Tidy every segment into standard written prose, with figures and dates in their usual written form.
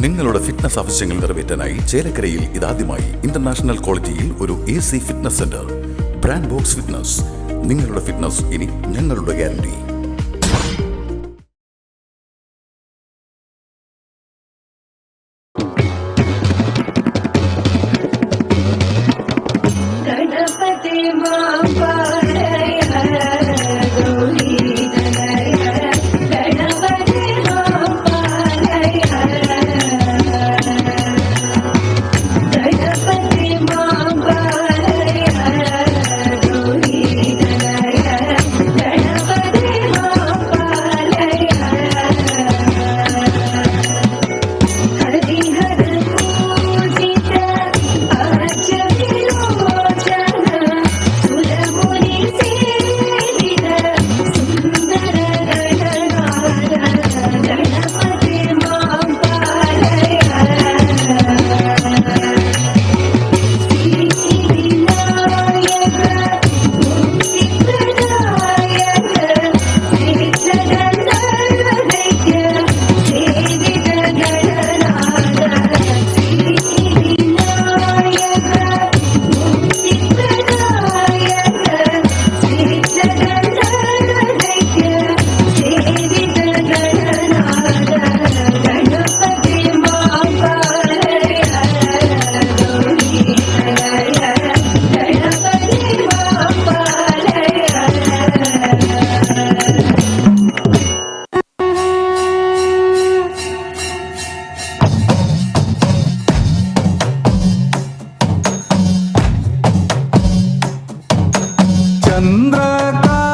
നിങ്ങളുടെ ഫിറ്റ്നസ് ആവശ്യങ്ങൾ നിറവേറ്റാനായി ചേലക്കരയിൽ ഇതാദ്യമായി ഇന്റർനാഷണൽ ക്വാളിറ്റിയിൽ ഒരു AC fitness centre. Brand box fitness. നിങ്ങളുടെ ഫിറ്റ്നസ് ഇനി ഞങ്ങളുടെ ഗ്യാരണ്ടി.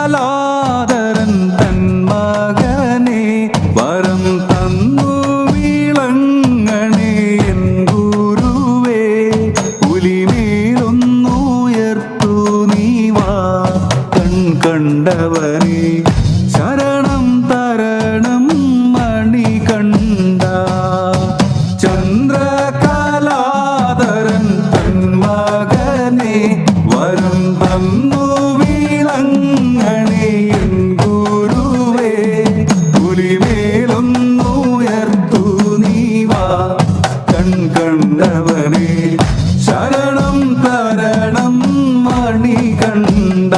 ചന്ദ്രകലാധരൻ തൻ മകനെ വരം തന്നു വിളങ്ങണേ എൻ ഗുരുവേ. പുലിമേലൊന്നുയർത്തു നീ വാ കൺ കണ്ടവനെ ശരണം തരണം മണികണ്ഠ. ചന്ദ്രകലാധരൻ തൻ മകനെ വരം തന്നു വിളങ്ങണേ എൻ ഗുരുവേ. പുലിമേലൊന്നുയർത്തു നീ വാ കൺ കണ്ടവനെ ശരണം തരണം മണികണ്ഠ.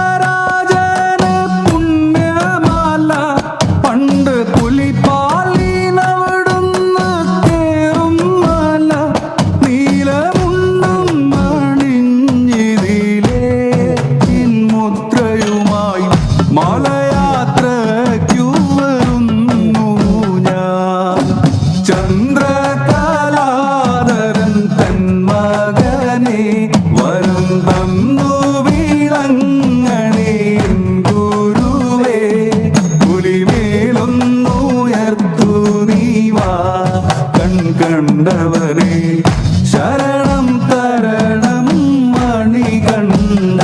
പന്തളരാജന് പുണ്യമാല പണ്ട് പുലിപ്പാലിനവിടുന്ന് കേറും മല. നീലമുണ്ടും മണിഞ്ഞിതിലേ മുദ്രയുമായി മലയാത്രയ്ക്കു വരുന്നു ഞാൻ. ചന്ദ്രകലാധരൻ തൻ മകനെ വരം തന്നു വിളങ്ങണേ എൻ ഗുരുവേ. പുലിമേലൊന്നുയർത്തു നീ വാ കൺ കണ്ടവനെ ശരണം തരണം മണികണ്ഠ.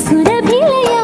സുരഭിലയാ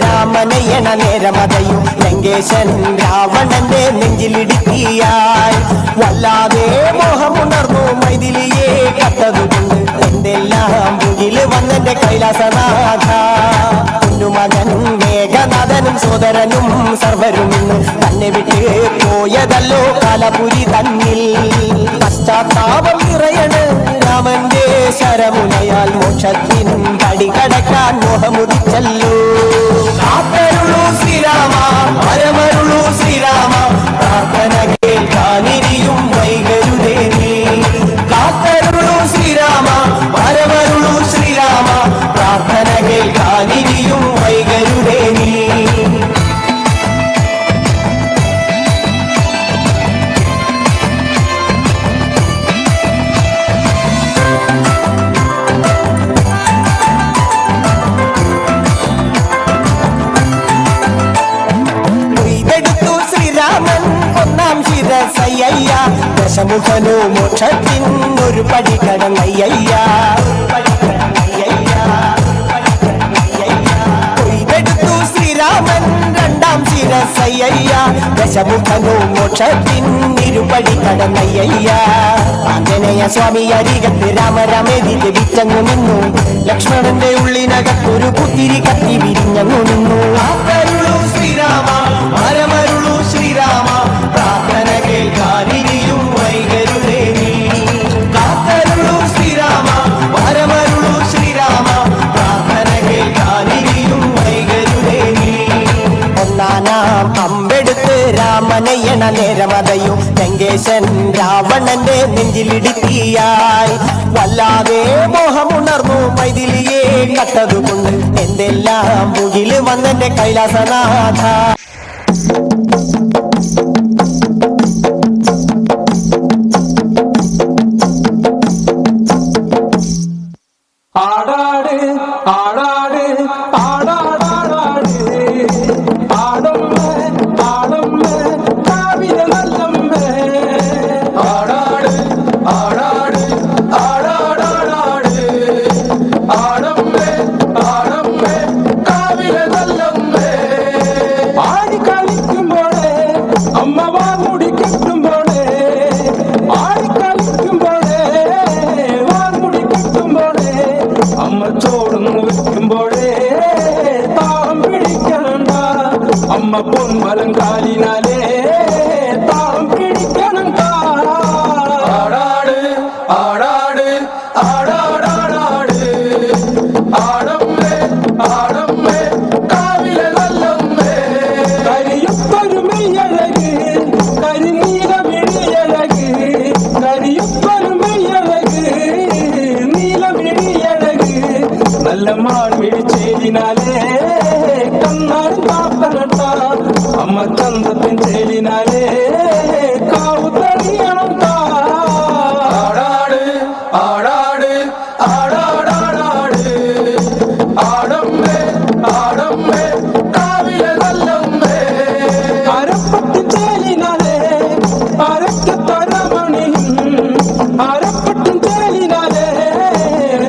രാമനയണ നേരമതയും ലങ്കേശൻ രാവണന്റെ നെഞ്ചിലിടുക്കിയായി വല്ലാതെ മോഹമുണർന്നു മൈഥിലിയെ കത്തതുകൊണ്ട് എന്തെല്ലാം മുകില് വന്നെന്റെ കൈലാസനാഥ മകൻ മേഘനാഥനും സോദരനും സർവരും ഇന്ന് തന്നെ വിട്ട് പോയതല്ലോ കാലപുരി തന്നിൽ പശ്ചാത്താപം നിറയണ് രാമന്റെ ശരമുനയാൽ മോക്ഷത്തിൻ പടി കടക്കാൻ മോഹമുദിച്ചല്ലോ കാത്തരുളൂ ശ്രീരാമ പരമരുളൂ ശ്രീരാമ പ്രാർത്ഥന കേൾക്കാനിരിയും വൈകരുതേ നീ കാത്തരുളൂ ശ്രീരാമ പരമരുളൂ ശ്രീരാമ പ്രാർത്ഥന കേൾക്കാനിരിയും വൈകരുതേ നീ ശിരസയ്യ ദശമുഖനോ മോക്ഷത്തിൻ ഒരു പടി കടന്നയ്യ കൊയ്തെടുത്തു ശ്രീരാമൻ രണ്ടാം ശിരസയ്യ ദശമുഖനോ മോക്ഷത്തിൻ ഇരുപടി കടന്നയ്യ ആഞ്ജനേയ സ്വാമി അരികത്ത് രാമരാമേതി വിറ്റങ്ങു നിന്നു ലക്ഷ്മണന്റെ ഉള്ളിനകത്തൊരു പുത്തിരി കത്തി വിരിഞ്ഞങ്ങു നിന്നു ശ്രീരാമ പരമരുളൂ ശ്രീരാമ പ്രാർത്ഥന കേൾക്കാനിരിയും വൈകരുതേ നീ കാത്തരുളൂ ശ്രീരാമ പരമരുളൂ ശ്രീരാമ പ്രാർത്ഥന കേൾക്കാനിരിയും വൈകരുതേ നീ ഒന്നാനാം അമ്പെടുത്ത് രാമനയണ നേരമതയും ലങ്കേശൻ രാവണന്റെ നെഞ്ചിലിടുക്കിയായി വല്ലാതെ മോഹമുണർന്നു മൈഥിലിയെ കത്തതുകൊണ്ട് എന്തെല്ലാം മുകില് വന്നെന്റെ കൈലാസനാഥ ആടാട് ആടാട് ആടാടാടാട് ആടമ്മേ ആടമ്മേ കാവിലെ നല്ലമ്മേ ആടാട് ആടാട് ആടാടാടാട് ആടമ്മേ ആടമ്മേ കാവിലെ നല്ലമ്മേ ആടി കളിക്കുമ്പോഴേ അമ്മ വാമുടി കെട്ടുമ്പോഴേ ആടി കളിക്കുമ്പോഴേ വാമുടി കെട്ടുമ്പോഴേ അമ്മ ചോടുന്നു വെക്കുമ്പോഴേ താളം പിടിക്കണണ്ട അമ്മ പൊൻവലം കാലിനാലേ താളം പിടിക്കണണ്ട ആടാട് ആടാട് ആടാടാടാട് ആടമ്മേ ആടമ്മേ കാവിലെ നല്ലമ്മേ കരിയൊത്തൊരു മെയ്യഴക് കരിനീല വിഴിയഴക് കരിയൊത്തൊരു മെയ്യഴക് നീല വിഴിയഴക് നല്ല മാർമിഴി ചേലിനാലേ കണ്ണാരും കാത്തനട്ട അമ്മ ചന്തത്തിൻ ചേലിനാലേ കാവു തണിയണം ആടാട് ആടാട് ആടാടാടാട് ആടമ്മേ ആടമ്മേ കാവിലെ നല്ലമ്മേ അരപ്പത്തി ചേലിനാലേ അരക്കത്തരമണിയും അരപ്പത്തും ചേലിനാലേ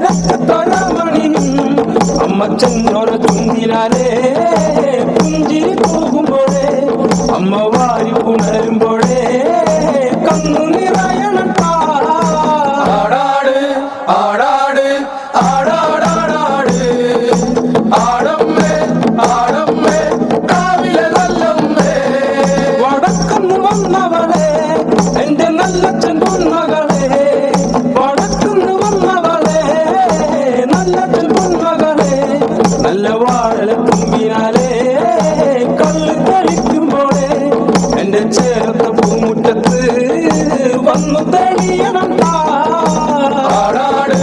രക്കത്തരമണിയും അമ്മ ചെന്നോര ചുണ്ടിനാലേ പുഞ്ചിരി പോകുമ്പോഴേ അമ്മ വാരി പുണരുമ്പോഴേ കണ്ണു നിറയണം ആടാട് ആടാട് ആടാടാടാട് ആടമ്മേ ആടമ്മേ കാവിലെ നല്ലമ്മേ വടക്കുന്ന് വന്നവളെ എന്റെ നല്ല ചെമ്പൊന്മകളെ വടക്കുന്ന് വന്നവളെ നല്ല ചെമ്പൊന്മകളെ നല്ല വാഴല തുമ്പിനാലേ കള്ള് കളിക്കുമ്പോഴേ എന്റെ ചേർത്ത പൂമുറ്റത്ത് വന്നു തെളിയണം ആടാട്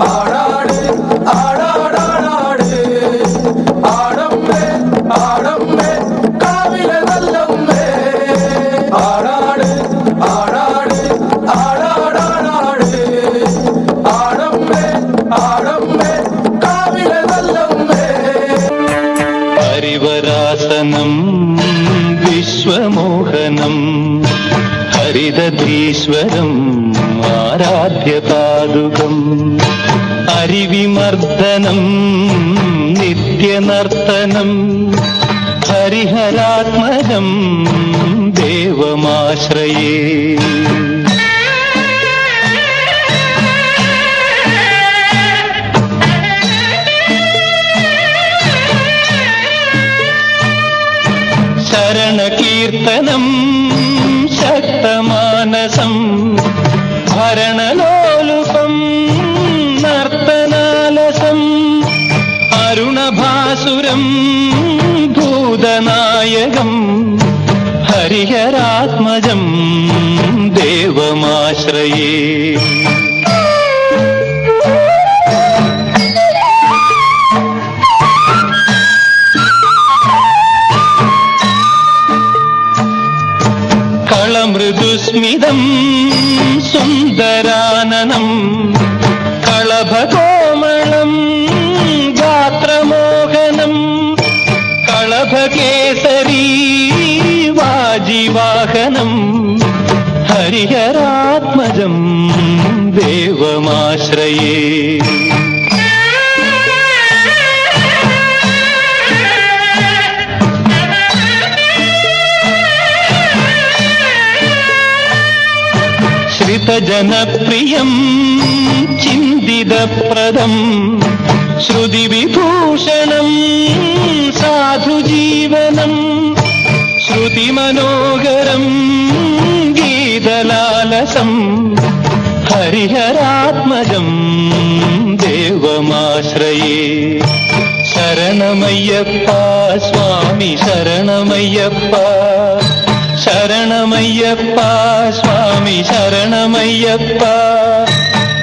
ആടാട് ആടാടാടാട് ആടമ്മേ ആടമ്മേ കാവിലെ നല്ലമ്മേ ആടാട് ആടാട് ആടാടാടാട് ആടമ്മേ ആടമ്മേ കാവിലെ നല്ലമ്മേ ഹരിവരാസനം വിശ്വമോഹനം ഹരിതീശ്വരം ആരാധ്യപാദുകം ഹരിവിമർദ്ദനം നിത്യനർത്തനം ഹരിഹരാത്മജം ദേവമാശ്രയേ. ശരണകീർത്തനം ശക്തമാനസം ഭരണലോലുപം നർത്തനാലസം അരുണഭാസുരം ഭൂതനായകം ഹരിഹരാത്മജം ദേവമാശ്രയേ. കളമൃദുസ്മിതം സുന്ദരാനനം കളഭകോമളം ഗാത്രമോഹനം കളഭകേസരീ വാജിവാഹനം ഹരിഹരാത്മജം ദേവമാശ്രയേ. ശ്രിതജനപ്രിയം ചിന്തിതപ്രദം ശ്രുതിവിഭൂഷണം സാധുജീവനം ശ്രുതിമനോഹരം ഗീതലാലസം ഹരിഹരാത്മജം ദേവമാശ്രയേ. ശരണമയ്യപ്പ സ്വാമി ശരണമയ്യപ്പ ശരണമയ്യപ്പ സ്വാമി ശരണമയ്യപ്പ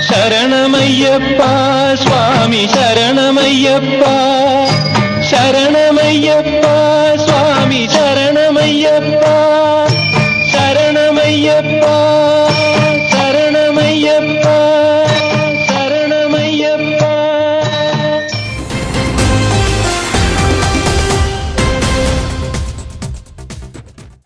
ശരണമയ്യപ്പ സ്വാമി ശരണമയ്യപ്പ ശരണമയ്യപ്പ